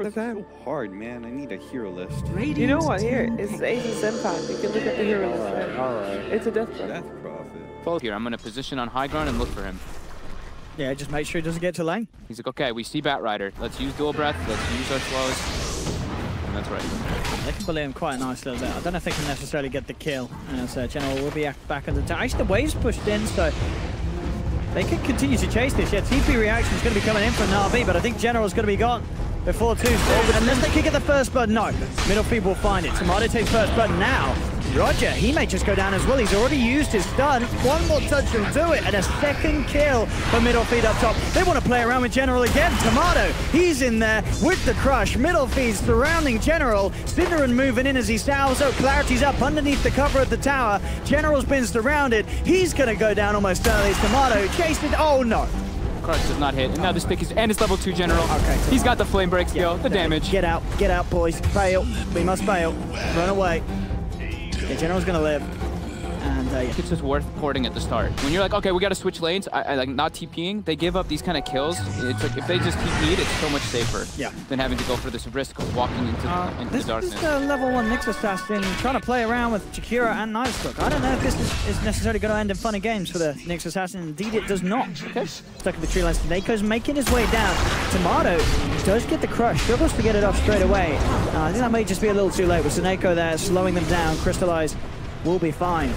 for the time. So hard, man. I need a hero list. You know what? Here, it's Ace and Senpai. You can look at the hero list. Right? Alright. It's a death prophet. Death prophet. Follow here. I'm going to position on high ground and look for him. Yeah, just make sure he doesn't get to lane. He's like, okay, we see Bat Rider. Let's use dual breath. Let's use our slows. And that's right. They can bully him quite a nice little bit. I don't know if they can necessarily get the kill. As General will be back on the tower. Actually, the wave's pushed in, so they can continue to chase this. Yeah, TP reaction is going to be coming in from Navi, but I think General's going to be gone before too soon. Unless they can get the first blood, no. Middle feed will find it. Tomato takes first blood now. Roger, he may just go down as well. He's already used his stun. One more touch will do it, and a second kill for middle feed up top. They want to play around with General again. Tomato, he's in there with the crush. Middle feed surrounding General. Cinderin moving in as he salves out. Clarity's up underneath the cover of the tower. General's been surrounded. He's going to go down almost early. Tomato chased it. Oh no. Crush does not hit. And now the stick is, and it's level 2 General. Okay, so he's got the flame break skill, the damage. Get out, boys. Fail. We must fail. Run away. Yeah, General's gonna live. And it's just worth porting at the start. When you're like, okay, we gotta switch lanes, I like not TPing, they give up these kind of kills. It's like if they just TP'd, it's so much safer than having to go for this risk of walking into the darkness. This is level 1 Nyx Assassin trying to play around with Jakira and Natus. I don't know if this is necessarily going to end in fun and games for the Nyx Assassin. Indeed, it does not. Okay. Stuck in the tree line. Nako's making his way down. Tomato does get the crush, struggles to get it off straight away. I think that may just be a little too late with Seneko there, slowing them down. Crystallize will be fine.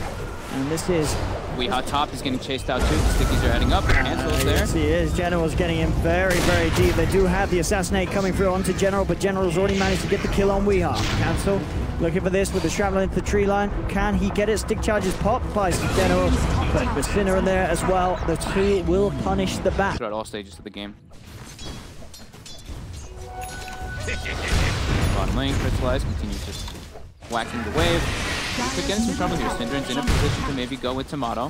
And this is... Weehaw top is getting chased out too. The stickies are heading up. Cancel's there. Yes, he is. General's getting in very, very deep. They do have the Assassinate coming through onto General, but General's already managed to get the kill on Weehaw. Cancel. Looking for this with the shrapnel into the tree line. Can he get it? Stick charges popped by General, but with Sinner in there as well. The two will punish the bat. Throughout all stages of the game. Bottom lane, Crystallize continues just whacking the wave. We could get in some trouble here. Cinderen's in a position to maybe go with Tomato.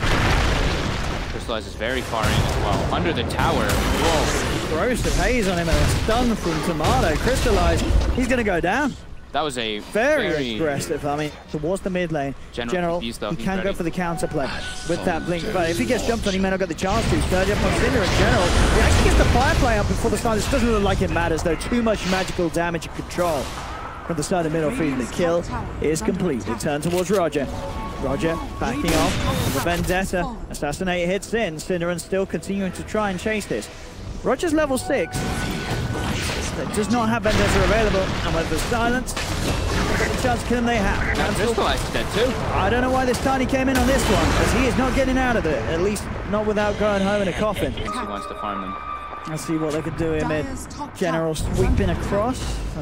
Crystallize is very far in as well. Under the tower. Whoa. Throws the haze on him and a stun from Tomato. Crystallize, he's going to go down. That was a very aggressive. I mean, towards the mid lane. General, he can go for the counterplay with that blink. But if he gets jumped on, he may not get the chance to. Surge up on Cinder and General. He actually gets the fire play up before the start. This doesn't look like it matters, though. Too much magical damage and control from the start of middle feed. The kill is complete. They turn towards Roger. Roger backing off. The Vendetta. Assassinate hits in. Cinderin still continuing to try and chase this. Roger's level 6. That does not have Vendetta available. And with the silence, the chance to kill him they have. Now Crystallize is dead too. I don't know why this Tiny came in on this one, because he is not getting out of it. At least not without going home in a coffin. He wants to farm them. Let's see what they can do here mid. General sweeping across,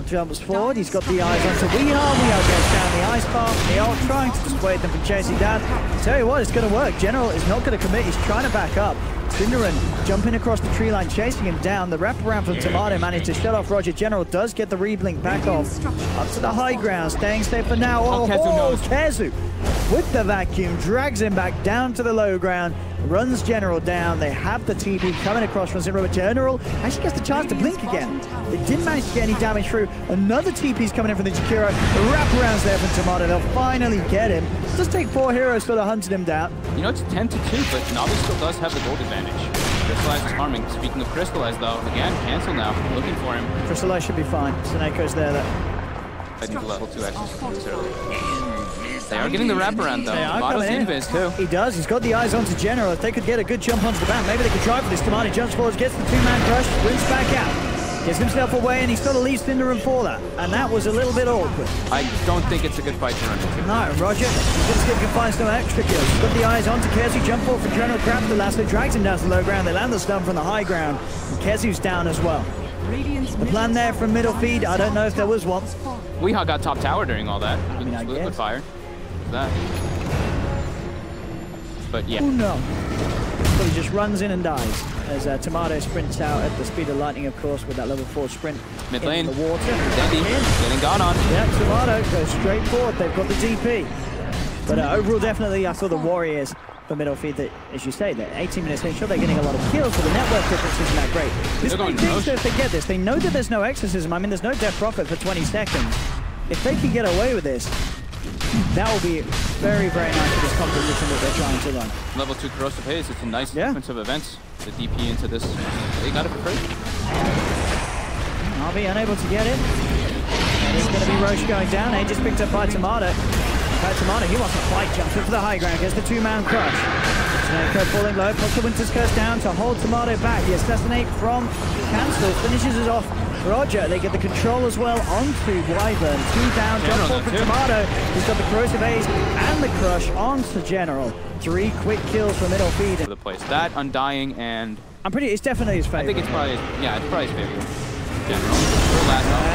jumps forward. He's got the eyes onto Weehaw. Weehaw gets down the ice bar. The ult trying to dissuade them from chasing down. Tell you what, it's going to work. General is not going to commit. He's trying to back up. Cinderin jumping across the tree line, chasing him down. The wraparound from Tomato managed to shut off Roger. General does get the reblink back off. Up to the high ground, staying safe for now. Oh, Kezu with the vacuum, drags him back down to the low ground, runs General down. They have the TP coming across from Cinderin, but General actually gets the chance to blink again. They didn't manage to get any damage through. Another TP's coming in from the Jakiro. The wraparound's there from Tomato. They'll finally get him. It does take 4 heroes sort of hunting him down. You know, it's 10-2, but Navi still does have the gold advantage. Crystallize is farming. Speaking of Crystallize, though, again, cancel now. Looking for him. Crystallize should be fine. Seneco's there, though. I think the level 2 access early. They are getting the wraparound, though. Tomado's invis, too. He does. He's got the eyes onto General. If they could get a good jump onto the bat, maybe they could try for this. Tomato jumps forward, gets the 2-man crush, sprints back out. Gets himself away, and he's got to leave Cinderin for that. And that was a little bit awkward. I don't think it's a good fight to run into. No, Roger. He's going to see if he can find some extra kills. He's got the eyes onto Kezu. Jump forward for General. Grabs the lasso, drags him down to the low ground. They land the stun from the high ground. And Kezu's down as well. The plan there from middle feed, I don't know if there was one. Weehaw got top tower during all that. With fire. That. But yeah. Oh no. So he just runs in and dies as Tomato sprints out at the speed of lightning, of course, with that level 4 sprint. Mid lane. In the water. Getting gone on. Yeah, Tomato goes straight forward. They've got the DP. But overall, definitely, I saw the Warriors for middle feed that, as you say, that 18 minutes in, sure they're getting a lot of kills, but the network difference isn't that great. This may think so if they get this. They know that there's no exorcism. I mean, there's no death profit for 20 seconds. If they can get away with this, that will be very, very nice for this composition that they're trying to run. Level 2 corrosive haze. It's a nice sequence of events. The DP into this. They got it for free. Navi unable to get it. And it's going to be Roche going down. He just picked up by Tomato. Tomato, he wants to fight, jumps in for the high ground, gets the two-man crush. Snake falling low, puts the Winter's Curse down to hold Tomato back. The assassinate from Cancel finishes it off. Roger, they get the control as well onto Wyvern. Two down, jump forward for Tomato. He's got the corrosive haze and the crush onto General. 3 quick kills for middle feed. The place that Undying and it's definitely his favorite. I think it's probably his favorite. General.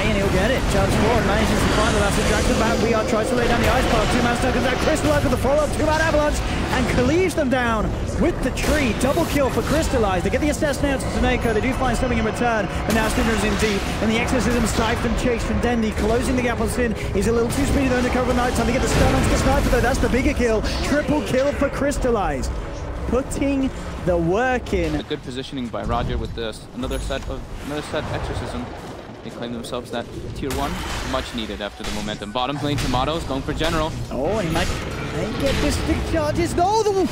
And he'll get it. Jumps forward, manages to find the last drags them back. VR tries to lay down the ice path. Two-man stuck that Crystallize with the follow-up. Two-man avalanche and leaves them down with the tree. Double kill for Crystallize. They get the assassinate to Taneko. They do find something in return, but now Stinder's in deep. And the Exorcism Siphon chase from Dendi, closing the gap on Sin. He's a little too speedy though to cover night time to get the stun onto the sniper though. That's the bigger kill. Triple kill for Crystallize. Putting the work in. A good positioning by Roger with this another set Exorcism. They claim themselves that tier 1, much needed after the momentum. Bottom lane, Tomatoes going for General. Oh, and he might get this big charges. No, the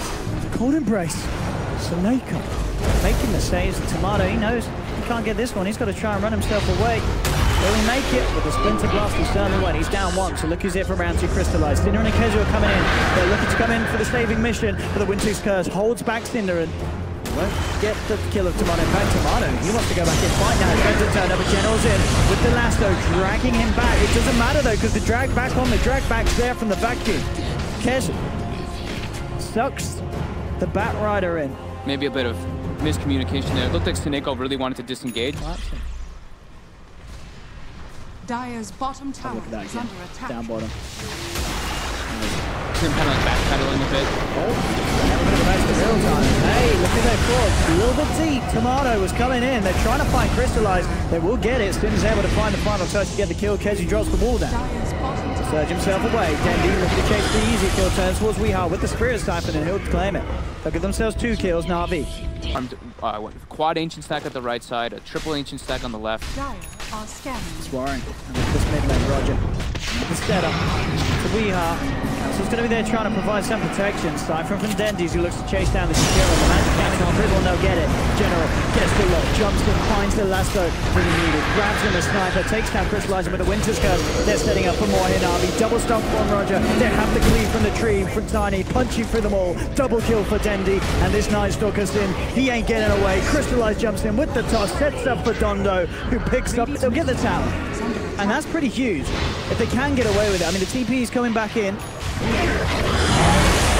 cold embrace. Saneko making the saves. Tomato, he knows he can't get this one. He's got to try and run himself away. Will he make it? With the Splinter Blast, he's certainly won. He's down 1, so look who's here for round 2, Crystallized. Cinder and Ikezu are coming in. They're looking to come in for the saving mission, but the Winter's Curse holds back Cinder and won't get the kill of Tomato. In fact, Tomato, he wants to go back in fight now. Trying to turn over. General's in with the lasso, dragging him back. It doesn't matter though, because the drag back's there from the vacuum. Kez sucks the Batrider in. Maybe a bit of miscommunication there. It looked like Taneko really wanted to disengage. Dire's bottom tower is under attack. Down bottom. Him kind of like backpedaling a bit. Hey, look at that cross. A little bit deep. Tomato was coming in. They're trying to find Crystallize. They will get it. Stin's able to find the final touch to get the kill. Kezi drops the wall down. Surge himself away. Dendi looking to chase the easy kill. Turns towards Weehaw with the Spirit Siphon and he'll claim it. They'll give themselves 2 kills. Navi. Quad Ancient Stack at the right side, a triple Ancient Stack on the left. It's Warren. This mid lane, Roger. The setup to Weehaw. Council's going to be there trying to provide some protection. Siphon from Dendi's who looks to chase down the Shakira. The magic counting on Cribble, no get it. General gets the lock, jumps in, finds the lasso really needed. Grabs him a sniper, takes down Crystallizer with the Winter's Curse. They're setting up for more here, Navi. Double stomp from Roger. They have the cleave from the tree from Tiny, punching through them all. Double kill for Dendi. And this Night Stalker's in. He ain't getting away. Crystallize jumps in with the toss, sets up for Dondo, who picks up. They'll get the tower. And that's pretty huge. If they can get away with it. I mean, the TP is coming back in.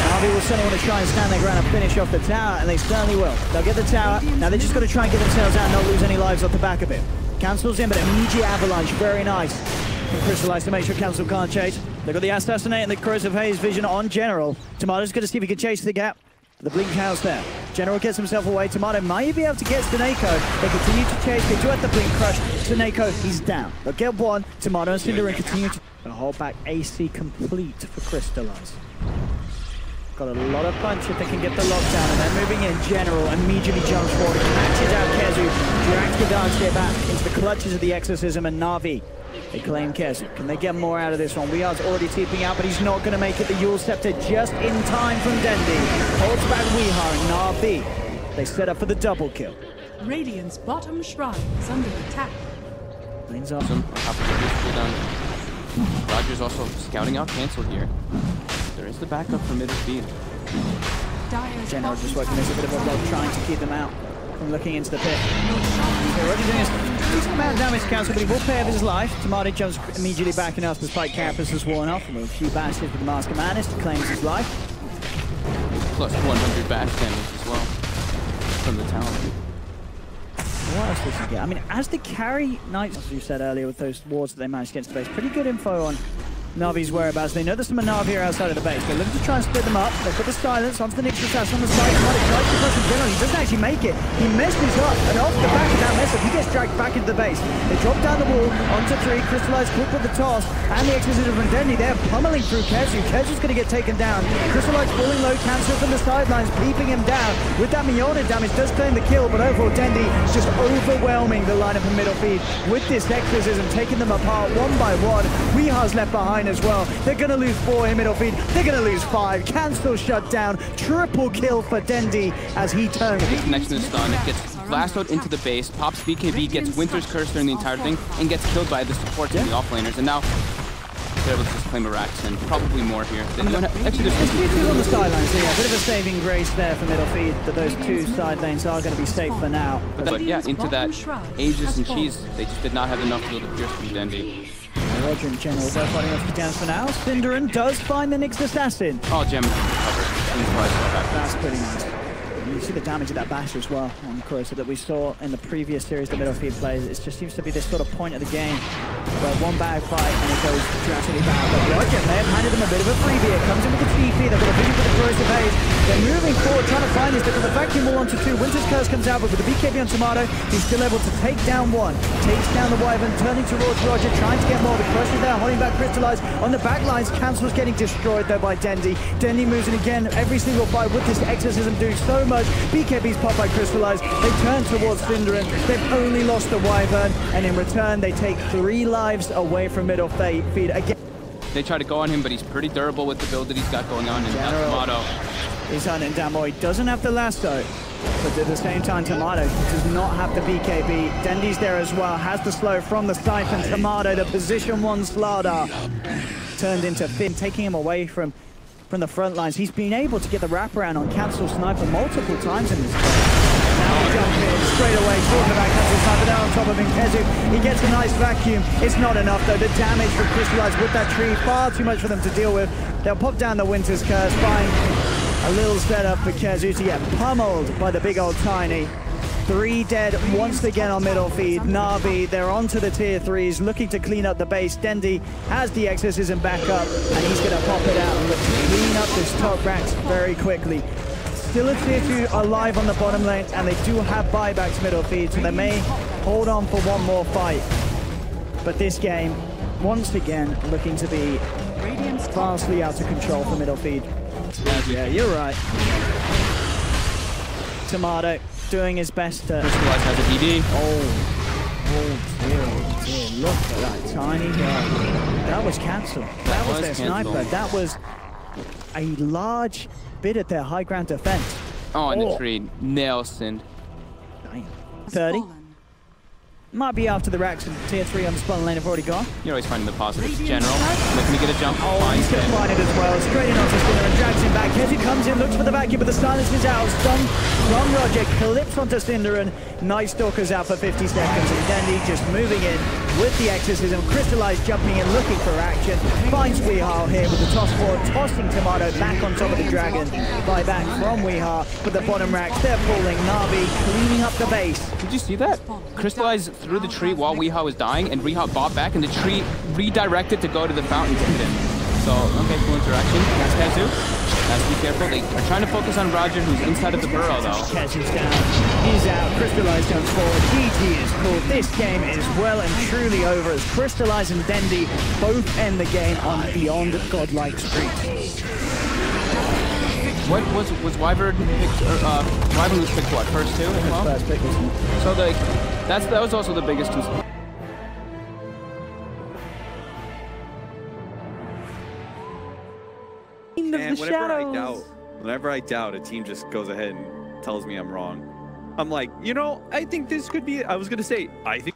Navi will certainly want to try and stand their ground and finish off the tower, and they certainly will. They'll get the tower. Now they're just got to try and get themselves out and not lose any lives off the back of it. Cancels in, but immediate avalanche. Very nice. Crystallize to make sure Cancel can't chase. They've got the Assassinate and the Corrosive Haze vision on General. Tomato's going to see if he can chase the gap. The Blink House there. General gets himself away. Tomato might be able to get Taneko. They continue to chase. They do have the Blink Crush. Taneko, he's down. They'll get 1. Tomato and Cinder continue to hold back. AC complete for Crystallize. Got a lot of punch if they can get the lockdown. And they're moving in. General immediately jumps forward. Catches out Kezu. Drags the Darkseer back into the clutches of the Exorcism and Navi. They claim Kezu. Can they get more out of this one? Weehar's already TPing out, but he's not going to make it. The Yule Scepter just in time from Dendi. Holds back Weehar and Navi. They set up for the double kill. Radiant's bottom shrine is under attack. Lanes up. Roger's also scouting out Cancel here. There is the backup for middle speed. General just working as a bit of a block, trying to keep them out from looking into the pit. They're already doing a decent amount of damage to Cancel, but he will pay off his life. Tomato jumps immediately back enough despite Carapace has worn off. And with a few bashes with the Mask of Madness, he claims his life. Plus 100 bash damage as well from the talent. What else does he get? I mean, as the carry Knights, as you said earlier, with those wards that they managed to get into the base, pretty good info on Navi's whereabouts. They know there's some Navi outside of the base. They're looking to try and split them up. They put the silence onto the next attack on the side. Tries to push him general. He doesn't actually make it. He messes up, and off the back of that mess up, he gets dragged back into the base. They drop down the wall onto 3. Crystallized quick with the toss, and the Exorcism from Dendi. They're pummeling through Kezu. Kezu's going to get taken down. Crystallized falling low, Cancel from the sidelines, peeping him down. With that Miona damage, does claim the kill, but overall Dendi just overwhelming the lineup in middle feed with this Exorcism, taking them apart one by one. Weehar's left behind as well. They're going to lose 4 in middle feed. They're going to lose 5. Cancel shut down. Triple kill for Dendi as he turns. Connection to stun. It gets lassoed into the base, pops BKB, gets Winter's Curse during the entire thing, and gets killed by the supports and the offlaners. And now they're able to just claim a Rax and probably more here. Actually, there's two on the sidelines, so yeah, a bit of a saving grace there for middle feed, that those two side lanes are going to be safe for now. But yeah, into that Aegis and Cheese, they just did not have enough to build a Pierce from Dendi. Roger and General both fighting off the downs for now. Cinderin does find the next assassin. Oh, Gem covered. That's pretty nice. You see the damage of that bash as well on Corsa that we saw in the previous series the middle feed plays. It just seems to be this sort of point of the game where one bad fight and it goes drastically bad. But Roger may have handed them a bit of a freebie. It comes in with the TP. They've got a vision for the Corsa phase. They're moving forward, trying to find this. They've got the vacuum wall onto 2. Winter's Curse comes out, but with the BKB on Tomato, he's still able to take down 1. Takes down the Wyvern, turning towards Roger, trying to get more. The Crush is there, holding back Crystallize. On the back lines, Cancel's getting destroyed though by Dendi. Dendi moves in again. Every single fight with this Exorcism doing so much. BKB's popped by Crystallize. They turn towards Cinderin. They've only lost the Wyvern, and in return, they take 3 lives away from middle feed again. They try to go on him, but he's pretty durable with the build that he's got going on. And Tomato, he's hunting down more. He doesn't have the lasso, but at the same time, Tomato does not have the BKB. Dendi's there as well, has the slow from the Siphon. Tomato, the position 1 Slardar, turned into Finn, taking him away from the front lines. He's been able to get the wraparound on Cancel Sniper multiple times in this game. Now he jumps in straight away, talking about Cancel Sniper down on top of him. Kezu, he gets a nice vacuum. It's not enough though. The damage from Crystallize with that tree, far too much for them to deal with. They'll pop down the Winter's Curse, find a little setup for Kezu to get pummeled by the big old Tiny. 3 dead once again on middle feed. Navi, they're onto the tier 3s, looking to clean up the base. Dendi has the Exorcism back up, and he's going to pop it out and look to clean up this top Rax very quickly. Still a tier 2 alive on the bottom lane, and they do have buybacks middle feed, so they may hold on for one more fight. But this game, once again, looking to be vastly out of control for middle feed. Yeah, you're right. Tomato doing his best to... Crystallize has a DD. Oh dear. Look at that tiny guy. That was Cancel. That was their sniper. That was a large bit at their high ground defense. Oh, and the tree. Nelson. 30. Might be after the Rax and tier 3 on the spawn lane have already gone. You're always finding the positives. General, looking to get a jump. Oh, he's going to find it as well. Straight in onto Spinner and drags him back. Kezu comes in, looks for the vacuum, but the silence is out. Stun from Roger, clips onto Cinderin. Nice Stalker's out for 50 seconds, and Dendi just moving in with the Exorcism. Crystallize jumping in, looking for action. Finds Weehar here with the toss forward, tossing Tomato back on top of the Dragon. Buyback from Weehar, but the bottom Rax, they're pulling. Navi cleaning up the base. Did you see that? Crystallize through the tree while Weehar was dying, and Weehar bought back, and the tree redirected to go to the fountain to hit him. So, okay, cool interaction. That's Kezu. Has to be careful. They are trying to focus on Roger, who's inside of the burrow, though. Kezu's down. He's out. Crystallize comes forward. GG is called. This game is well and truly over as Crystallize and Dendi both end the game on beyond godlike streaks. What was Wyvern picked? Wyvern was picked what? First 2 as well? First pick, wasn't it? So that was also the biggest. And whenever I doubt, a team just goes ahead and tells me I'm wrong. I'm like, you know, I think this could be. I was gonna say, I think.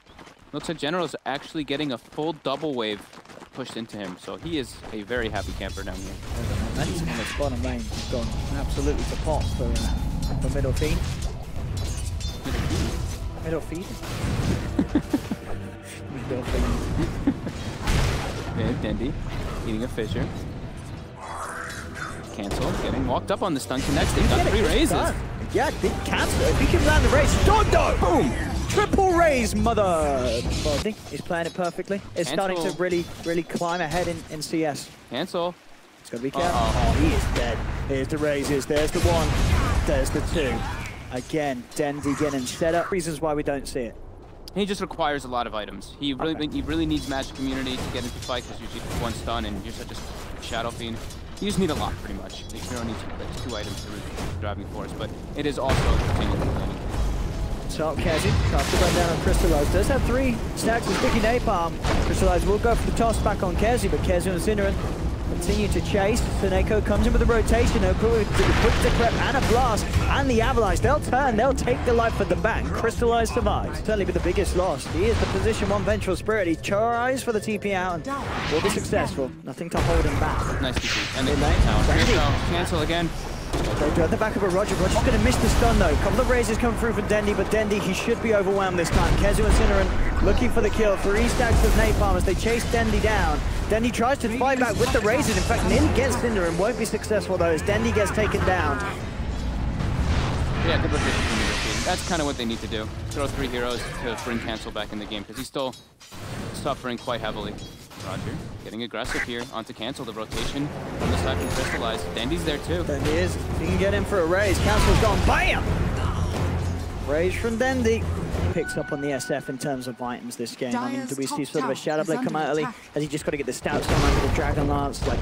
Looks like General's actually getting a full double wave pushed into him, so he is a very happy camper down here. That's in the bottom lane gone absolutely to pot for middle feed. Middle feed? Middle feed. Okay, Dendi eating a fissure. Cancel, getting walked up on the stun connects. They've got 3 raises. Yeah, big Cancel. If he can land the raise, Dodo! Boom! Triple raise, mother! He's playing it perfectly. It's starting to really climb ahead in CS. Cancel. It's got to be careful. Oh, he is dead. Here's the raises. There's the 1. There's the 2. Again, Dendi getting set up. Reasons why we don't see it. He just requires a lot of items. He really needs Magic Community to get into fight because usually 1 stun and you're such a Shadow Fiend. You just need a lot, pretty much. You don't need like 2 items to really driving force, but it is also continually planning. So Kezu tries to run down on Crystallize. Does have 3 stacks of sticky napalm. Crystallize will go for the toss back on Kezu, but Kezu and Cinderin Continue to chase. Seneko comes in with a rotation. A quick decrep and a blast. And the Avalanche, they'll turn. They'll take the life of the back. Crystallize survives. Certainly with the biggest loss. He is the position 1 Vengeful Spirit. He tries for the TP out and will be successful. Nothing to hold him back. Nice TP. And they cancel again. They do at the back of a Roger. Roger's going to miss the stun though. Couple of raises come through for Dendy, but Dendy, he should be overwhelmed this time. Kezu and Cinneren looking for the kill. 3 stacks of napalm as they chase Dendy down. Dendy tries to fight back with the raises. In fact, nearly gets Cinneren. Won't be successful though as Dendy gets taken down. Yeah, good rotation from MidasHim. That's kind of what they need to do. Throw 3 heroes to bring Cancel back in the game because he's still suffering quite heavily. Roger getting aggressive here onto Cancel. The rotation on the side from Crystallize. Dendy's there too. Dendy is. He can get in for a raise. Cancel's gone. Bam! Raise from Dendy. Picks up on the SF in terms of items this game. I mean, do we see sort of a Shadow Blade come out early? Has he just got to get the Stout Stone under the Dragon Lance? Like,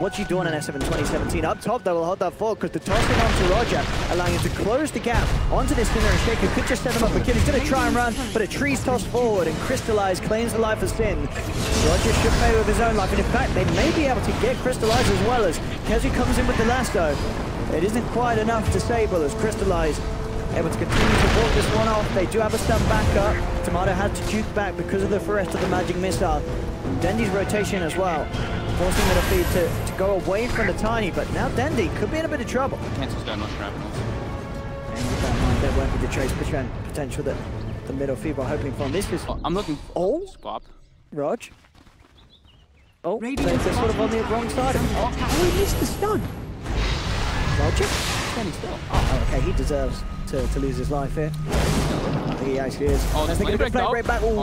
what's he doing in SF in 2017? Up top, they will hold that forward because the tossing onto Roger, allowing him to close the gap onto this Sinner and Shaker. Could just set him up a kill. He's going to try and run, but a tree's tossed forward and Crystallize claims the life of Sin. Roger should pay with his own life, and in fact, they may be able to get Crystallize as well as Kezu comes in with the lasso. It isn't quite enough to disable as Crystallize able to continue to walk this one off. They do have a stun back up. Tomato had to juke back because of the threat of the magic missile. Dendy's rotation as well, forcing MidasHim to go away from the Tiny, but now Dendy could be in a bit of trouble. Cancel's done much grapnels. And with that mind, there won't be the trace potential that the MidasHim are hoping for. This is... I'm looking for swap. Rog. Oh, they're sort of on the wrong side. Oh, he missed the stun. Roger? Standing still. Oh, okay, he deserves to lose his life here. I think he actually is. Oh, the flame break back. Oh,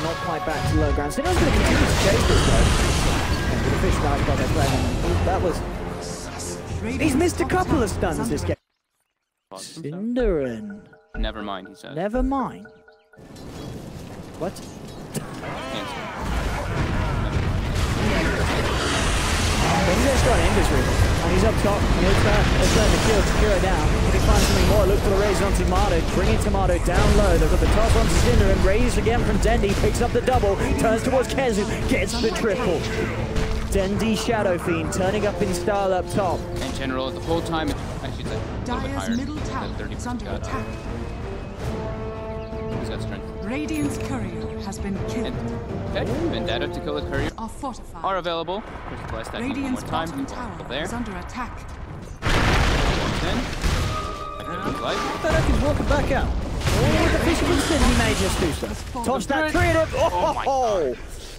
not quite back to low ground. Sinner's going to continue to chase this though. And the fish knife by their plane. That was... He's missed a couple of stuns this game. Cinneren. Never mind, he said. Never mind. What? He's just got Ember's Reaver, and he's up top, and he'll turn the kill to Kira down. Can he find something more? Look for the raise on Tomato, bringing Tomato down low. They've got the toss on Cinder and raised again from Dendy, picks up the double, turns towards Kezu, gets the triple. Dendy Shadow Fiend turning up in style up top. In general, the whole time, actually, it's a little bit higher. middle tower is under attack. Who's got strength? Radiant's courier has been killed. Vendetta to kill the courier Are fortified. are available. Crystallize that one more time. Tower There. is under attack. Walks in. Vendetta is walking back out. Oh, the fish of the city, he may just do so. Toss that tree in it. Oh,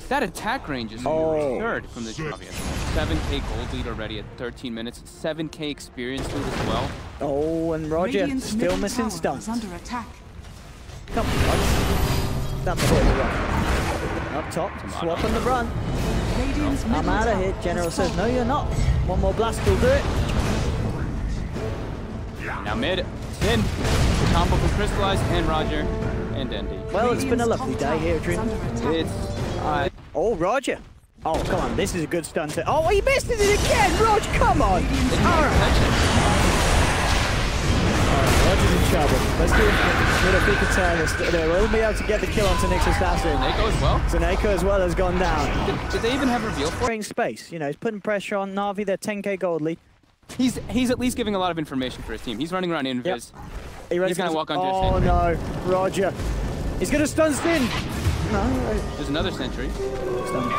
that attack range is absurd from the Navi. 7k gold lead already at 13 minutes. 7k experience lead as well. Oh, and Roger Radiant's still middle missing tower stuns. is under attack. Come on, Roger. That's the run. Up top, swap on the run. Radiant's I'm middle out of tower here. General has says, no, fallen. you're not. One more blast will do it. Now mid, Sin, the combo from Crystallize and Roger and Dendy. Well, it's been a lovely day here, Dream. It's Oh, Roger. Oh, come on, this is a good stunt. Oh, he missed it again, Roger, come on. All right. Roger's in trouble. Let's see if he can turn this. We'll be able to get the kill onto Nick's assassin. Zaneko as well. Zaneko as well has gone down. Did they even have reveal for In space, you know, he's putting pressure on Navi. They're 10k gold lead. He's at least giving a lot of information for his team. He's running around invis. He's gonna walk onto Oh his no, Roger. He's gonna stun Sin. No. There's another sentry. Stun.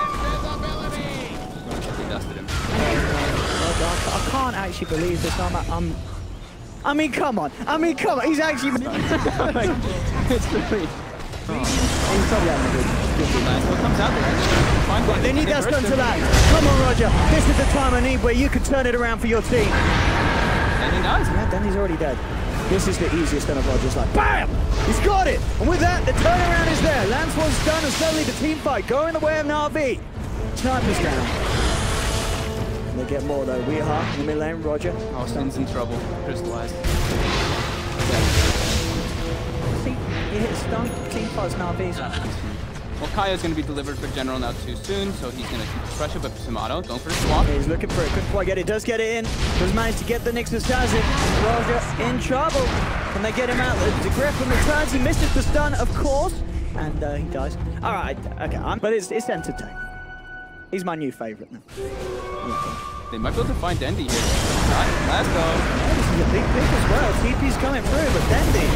They dusted him. I can't actually believe this. I mean, come on. He's actually. It's really. He's probably having a good. What comes out there? They need that stun to that. Come on, Roger. This is the time I need where you can turn it around for your team. And he does. Yeah, Danny's already dead. This is the easiest stun of Roger's life. BAM! He's got it! And with that, the turnaround is there. Lance was done, and suddenly the team fight going the way of Navi. Sniper's down. And they get more though. We are in the mid lane, Roger. Oh, Sin's in trouble. Crystallize. See, he hit stun. Team fights Navi's. Well, Kaya's going to be delivered for General now too soon, so he's going to keep the pressure, but Tomato going for the swap. He's looking for it. Couldn't quite get it. Does get it in. Does manage to get the Nyx assassin. Roger in trouble. Can they get him out? The Griffin returns. He misses the stun, of course. And he dies. All right. Okay. But it's entertaining. He's my new favorite now. They might be able to find Dendi here. Let's go. This is a big pick as well. TP's coming through, but Dendi,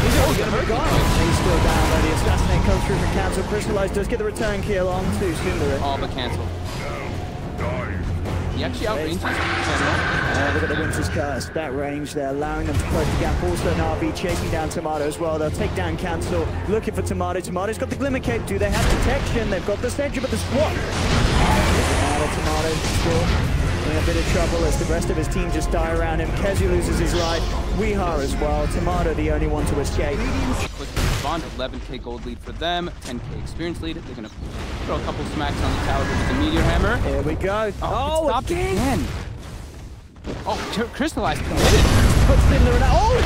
he's already going to be gone. He's still down though. The assassinate comes through for cancel. Crystallize does get the return kill on to Syndra. Oh, but cancel. He actually outranges General. Look at the Winter's Curse. That range there, allowing them to close the gap. Also, Navi chasing down Tomato as well. They'll take down Cancel. Looking for Tomato. Tomato's got the Glimmer Cape. Do they have protection? They've got the Sentry, but the swap. Tomato still in a bit of trouble as the rest of his team just die around him. Kezu loses his life. Weehaw as well. Tomato the only one to escape. Quick respond. 11k gold lead for them. 10k experience lead. They're going to throw a couple smacks on the tower with the Meteor Hammer. Here we go. Oh, it stopped again. Oh, Crystallize committed. Puts Cinder in. Oh,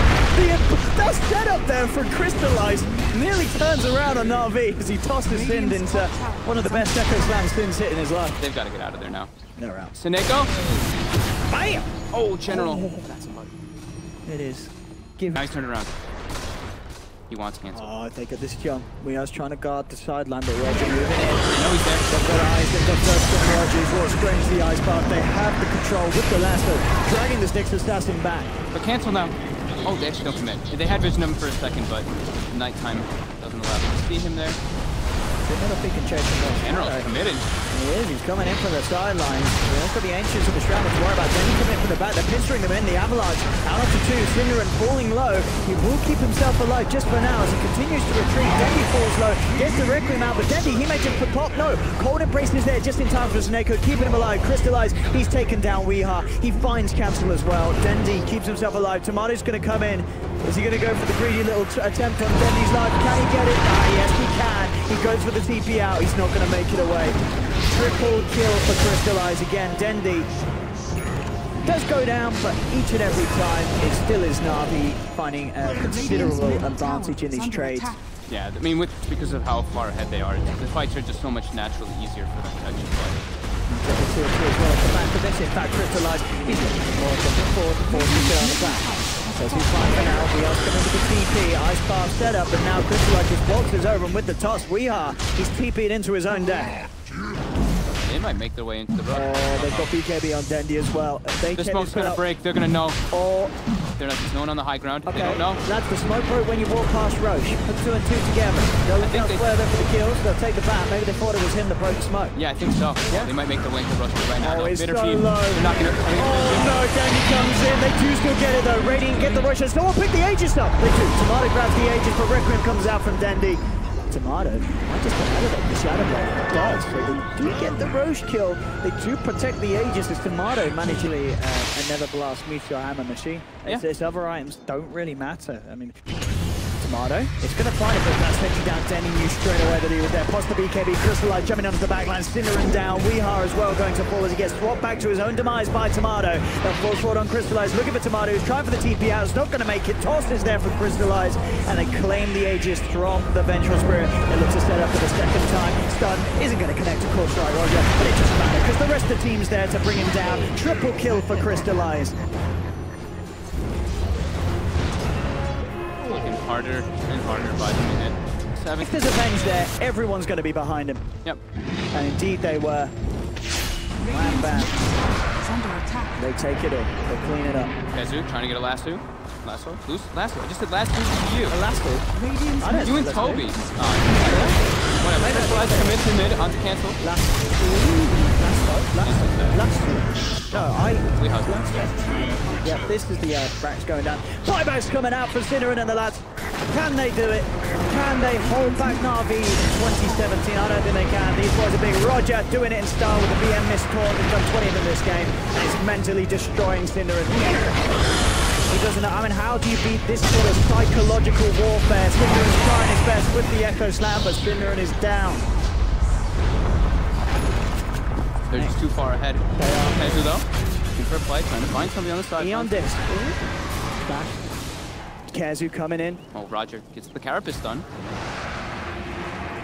that setup there for Crystallize nearly turns around on Navi as he tosses Sind into one of the best Echo Slams Sind's hit in his life. They've got to get out of there now. They're out. Seneko. Bam! Oh, General. That's a bug. It is. Nice turn around. He wants cancel. Oh, they got this jump. We are trying to guard the sideline, but Roger moving in. No, he's there. They've got eyes, they've got first from Rogers, what screams the ice path. They have the control with the lasso, dragging this next assassin back. But cancel now. Oh, they actually don't commit. They had vision of him for a second, but nighttime doesn't allow them to see him there. They're not a and chasing them. General committed. He is, he's coming in from the sidelines. They've got the Ancients of the Shroud to worry about. Then he coming in from the back, they're pinstering them in. The Avalanche out onto 2, Cinder falling low. He will keep himself alive just for now as he continues to retreat. Dendi falls low, gets the Requiem out, but Dendi, he may just put pop. No, Cold Embrace is there just in time for Sneko, keeping him alive. Crystallize, he's taken down Weehaw. He finds Cancel as well. Dendi keeps himself alive. Tomato's going to come in. Is he going to go for the greedy little attempt on Dendi's life? Can he get it? Ah, yes, he can. He goes for the TP out. He's not going to make it away. Triple kill for Crystallize again. Dendi does go down, but each and every time it still is Navi finding a considerable advantage in these trades. Yeah, I mean, because of how far ahead they are, the fights are just so much naturally easier for them to actually play. In fact, Crystallize is looking more than 4 on the back. So he's fine for now. We are coming with the TP. Ice Path setup, but now Crystallize just waltzes over and with the toss. Weehaw, he's TP'd into his own deck. They might make their way into the road. Oh, they've got BKB on Dendi as well. The smoke's gonna break. They're gonna know. Oh. There's no one on the high ground. Okay. They don't know. That's the smoke break when you walk past Roche. Put 2 and 2 together. They'll look elsewhere there for the kills. They'll take the bat. Maybe they thought it was him that broke the smoke. Yeah, I think so. Yeah. They might make their way into Rush right now. Oh, it's so low. They're not gonna. Oh no, Dendi comes in. They do still get it though. Radiant get the Roche. No one pick the Aegis up. They do. Tomato grabs the Aegis, but Requiem comes out from Dendi. Tomato might just come out of it. The Shadow Blade does. So they do get the Roche kill. They do protect the Aegis as Tomato managing a Nether Blast Meteor Hammer machine. Yeah. His other items don't really matter. I mean, Tomato is going to find it, but that's taking down Dendi. Knew straight away that he was there. Plus the BKB, Crystallize jumping onto the backline, Cindering down. Weehaw as well going to fall as he gets swapped back to his own demise by Tomato. That falls forward on Crystallize, looking for Tomato, who's trying for the TP out. It's not going to make it. Toss is there for Crystallize, and they claim the Aegis from the Vengeful Spirit. It looks to set up for the second time. Stun isn't going to connect, of course, right, Roger, but it doesn't matter because the rest of the team's there to bring him down. Triple kill for Crystallize. Harder and harder by the minute. If there's a Venge there, everyone's going to be behind him. Yep. And indeed they were. Bam, bam. They take it in. They clean it up. Kezu trying to get a lasso. Lasso? Loose? Lasso. I just said lasso to you. A lasso? You and Toby. Whatever. Crystallize commit to mid onto cancel. Yep, this is the Brax going down. Buyback's coming out for Cinneren and the lads. Can they do it? Can they hold back Navi in 2017? I don't think they can. These boys are big. Roger doing it in style with the BM missed taunt. He's done 20th in this game. And he's mentally destroying Cinneren. He doesn't know. I mean, how do you beat this sort of psychological warfare? Cinderen's trying his best with the Echo Slam, but Cinderen is down. They're just too far ahead. They are. Kezu though, looking for a play, trying to find somebody on the side. Eon disc. Back. Kezu coming in. Oh, Roger gets the Carapace done.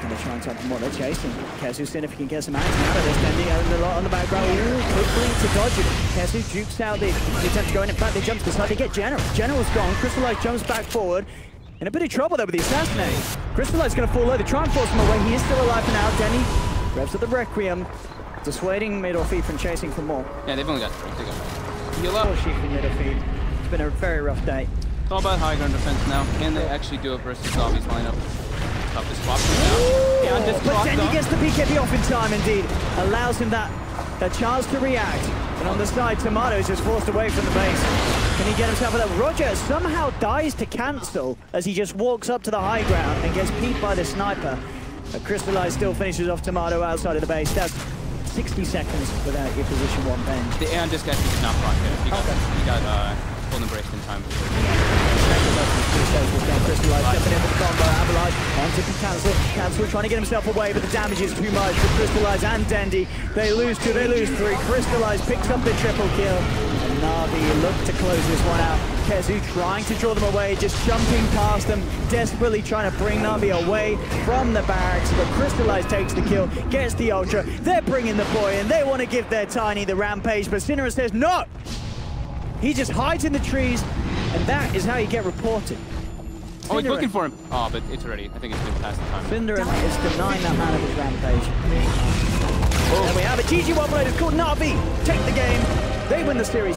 Gonna try and something more. They're chasing. Kezu seeing if he can get some action out of this. Dendi a lot on the background. Ooh, quick blink to dodge it. Kezu jukes out the attempt to go in. In fact, they jump to the side. They get General. General's gone. Crystallize jumps back forward. In a bit of trouble though with the assassinate. Crystallize gonna fall low. They try and force him away. He is still alive for now. Dendi grabs at the Requiem. dissuading mid or feed from chasing for more. Yeah, they've only got 3. They got heal up. Or sheep from mid or feed. It's been a very rough day. It's all about high ground defense now. Can they actually do it versus Navi's lineup? Up this swap now. Yeah, But then he gets the BKB off in time, indeed. Allows him that chance to react. And on the side, Tomato is just forced away from the base. Can he get himself with that? Roger somehow dies to cancel as he just walks up to the high ground and gets peeked by the sniper. But Crystallize still finishes off Tomato outside of the base. That's 60 seconds without your position 1 bench. The Aeon disc actually did not proc it. He got full embraced in time. Crystallize stepping in with the combo. Avalanche onto Cancel. Cancel trying to get himself away, but the damage is too much for Crystallize and Dendi. They lose 2, they lose 3. Crystallize picks up the triple kill. And Navi look to close this one out. Kezu trying to draw them away, just jumping past them, desperately trying to bring Navi away from the barracks. But Crystallize takes the kill, gets the Ultra. They're bringing the boy in. They want to give their Tiny the rampage, but Cinera says no! He just hides in the trees, and that is how you get reported. Oh, he's looking for him. Oh, but it's already, I think it's been past the time. Cinera is denying that man of his rampage. There we have it. GG1 players called Navi. Take the game. They win the series.